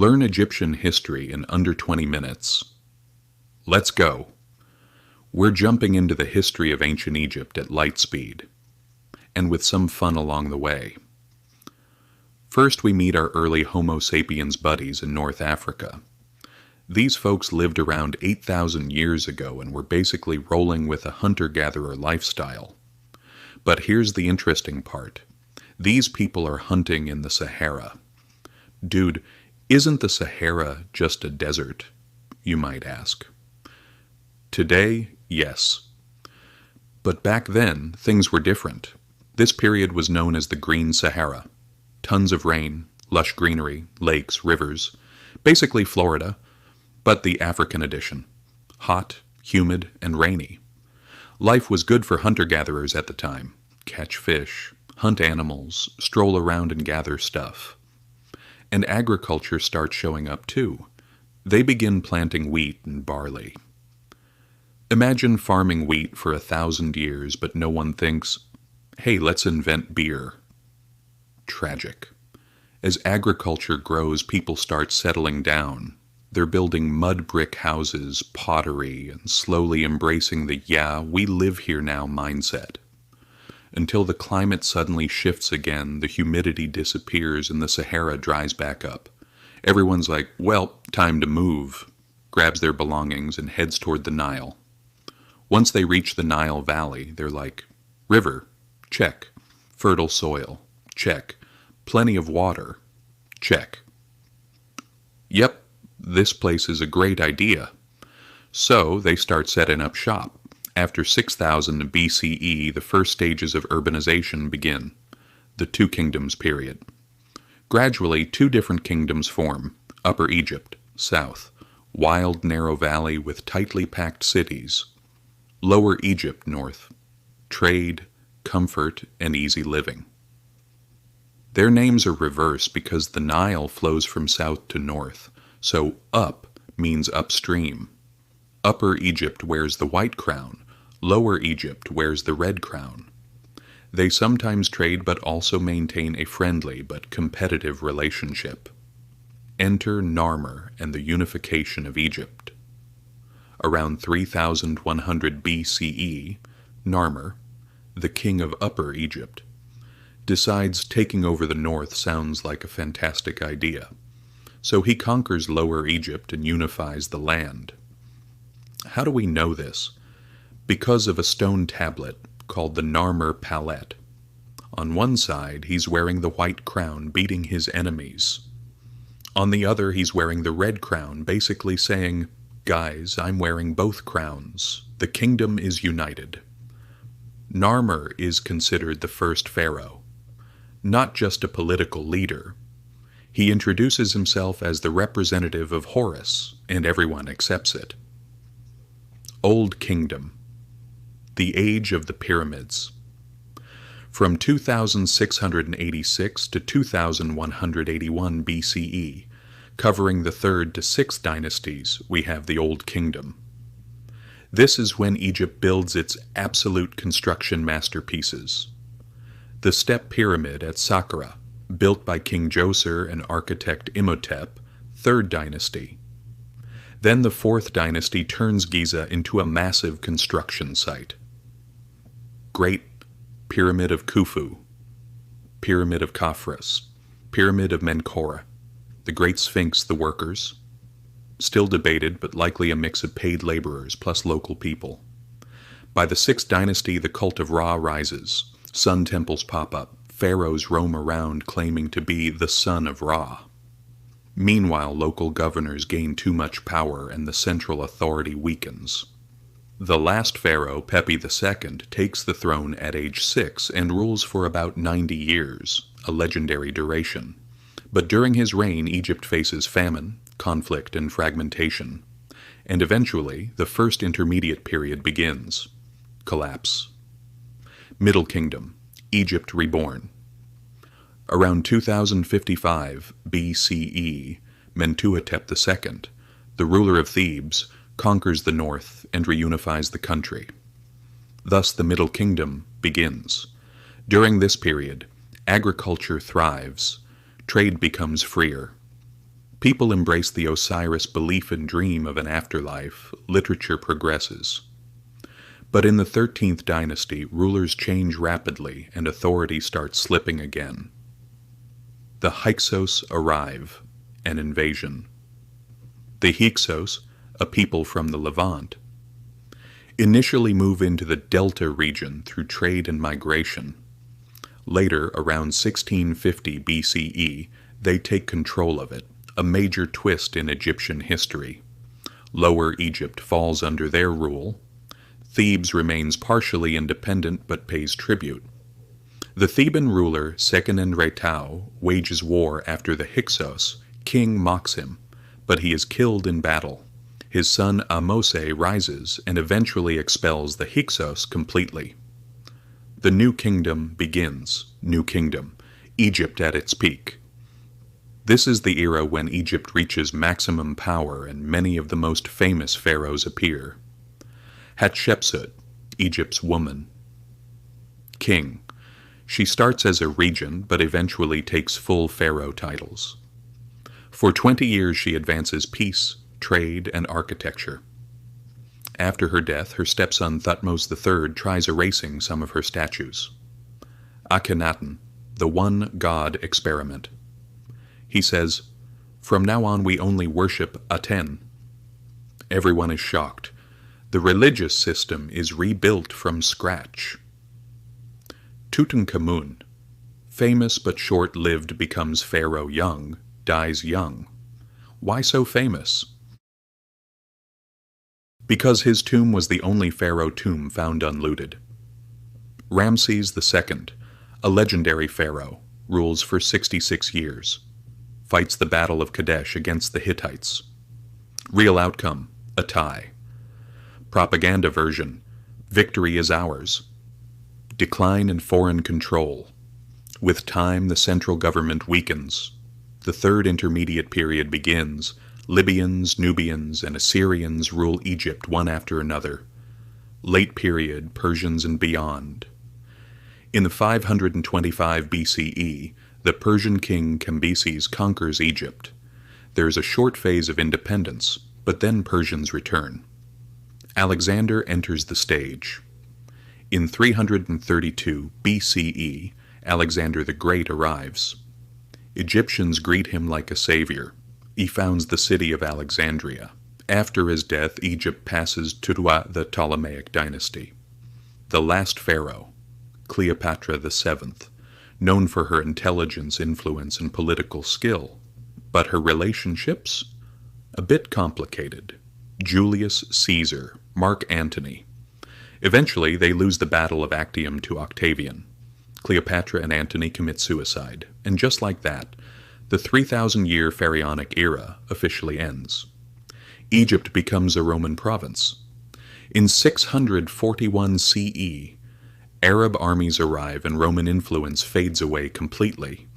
Learn Egyptian history in under 20 minutes. Let's go. We're jumping into the history of ancient Egypt at light speed, and with some fun along the way. First, we meet our early Homo sapiens buddies in North Africa. These folks lived around 8,000 years ago and were basically rolling with a hunter-gatherer lifestyle. But here's the interesting part. These people are hunting in the Sahara. Dude, isn't the Sahara just a desert, you might ask? Today, yes. But back then, things were different. This period was known as the Green Sahara. Tons of rain, lush greenery, lakes, rivers. Basically Florida, but the African edition. Hot, humid, and rainy. Life was good for hunter-gatherers at the time. Catch fish, hunt animals, stroll around and gather stuff. And agriculture starts showing up too. They begin planting wheat and barley. Imagine farming wheat for 1,000 years, but no one thinks, hey, let's invent beer. Tragic. As agriculture grows, people start settling down. They're building mud brick houses, pottery, and slowly embracing the yeah, we live here now mindset. Until the climate suddenly shifts again, the humidity disappears and the Sahara dries back up. Everyone's like, well, time to move, grabs their belongings and heads toward the Nile. Once they reach the Nile Valley, they're like, river, check. Fertile soil, check. Plenty of water, check. Yep, this place is a great idea. So they start setting up shop. After 6000 BCE, the first stages of urbanization begin, the Two Kingdoms period. Gradually, two different kingdoms form, Upper Egypt, south, wild narrow valley with tightly packed cities. Lower Egypt, north, trade, comfort, and easy living. Their names are reversed because the Nile flows from south to north, so up means upstream. Upper Egypt wears the white crown, Lower Egypt wears the red crown. They sometimes trade but also maintain a friendly but competitive relationship. Enter Narmer and the unification of Egypt. Around 3100 BCE, Narmer, the king of Upper Egypt, decides taking over the north sounds like a fantastic idea. So he conquers Lower Egypt and unifies the land. How do we know this? Because of a stone tablet called the Narmer Palette. On one side, he's wearing the white crown, beating his enemies. On the other, he's wearing the red crown, basically saying, guys, I'm wearing both crowns. The kingdom is united. Narmer is considered the first pharaoh, not just a political leader. He introduces himself as the representative of Horus, and everyone accepts it. Old Kingdom. The Age of the Pyramids. From 2686 to 2181 BCE, covering the 3rd to 6th dynasties, we have the Old Kingdom. This is when Egypt builds its absolute construction masterpieces. The Step Pyramid at Saqqara, built by King Djoser and architect Imhotep, 3rd dynasty. Then the 4th dynasty turns Giza into a massive construction site. Great Pyramid of Khufu, Pyramid of Khafras, Pyramid of Menkaure, the Great Sphinx, the workers, still debated but likely a mix of paid laborers plus local people. By the 6th dynasty, the cult of Ra rises, sun temples pop up, pharaohs roam around claiming to be the son of Ra. Meanwhile, local governors gain too much power and the central authority weakens. The last pharaoh, Pepi II, takes the throne at age 6 and rules for about 90 years, a legendary duration. But during his reign, Egypt faces famine, conflict, and fragmentation. And eventually, the first intermediate period begins. Collapse. Middle Kingdom, Egypt reborn. Around 2055 BCE, Mentuhotep II, the ruler of Thebes, conquers the north and reunifies the country. Thus the Middle Kingdom begins. During this period, agriculture thrives, trade becomes freer. People embrace the Osiris belief and dream of an afterlife. Literature progresses. But in the 13th dynasty, rulers change rapidly and authority starts slipping again. The Hyksos arrive, an invasion. The Hyksos, a people from the Levant, initially move into the Delta region through trade and migration. Later, around 1650 BCE, they take control of it, a major twist in Egyptian history. Lower Egypt falls under their rule. Thebes remains partially independent but pays tribute. The Theban ruler Seqenenretau wages war after the Hyksos king mocks him, but he is killed in battle. His son Ahmose rises and eventually expels the Hyksos completely. The New Kingdom begins. New Kingdom, Egypt at its peak. This is the era when Egypt reaches maximum power and many of the most famous pharaohs appear. Hatshepsut, Egypt's woman. King. She starts as a regent but eventually takes full pharaoh titles. For 20 years she advances peace, trade, and architecture. After her death, her stepson Thutmose III tries erasing some of her statues. Akhenaten, the one God experiment. He says, "From now on we only worship Aten." Everyone is shocked. The religious system is rebuilt from scratch. Tutankhamun, famous but short-lived, becomes pharaoh young, dies young. Why so famous? Because his tomb was the only pharaoh tomb found unlooted. Ramses II, a legendary pharaoh, rules for 66 years. Fights the Battle of Kadesh against the Hittites. Real outcome, a tie. Propaganda version, victory is ours. Decline in foreign control. With time, the central government weakens. The third intermediate period begins. Libyans, Nubians, and Assyrians rule Egypt one after another. Late period, Persians and beyond. In the 525 BCE, the Persian king Cambyses conquers Egypt. There is a short phase of independence, but then Persians return. Alexander enters the stage. In 332 BCE, Alexander the Great arrives. Egyptians greet him like a savior. He founds the city of Alexandria. After his death, Egypt passes to the Ptolemaic dynasty. The last pharaoh, Cleopatra VII, known for her intelligence, influence, and political skill. But her relationships? A bit complicated. Julius Caesar, Mark Antony. Eventually, they lose the Battle of Actium to Octavian. Cleopatra and Antony commit suicide, and just like that, the 3,000-year pharaonic era officially ends. Egypt becomes a Roman province. In 641 CE, Arab armies arrive and Roman influence fades away completely.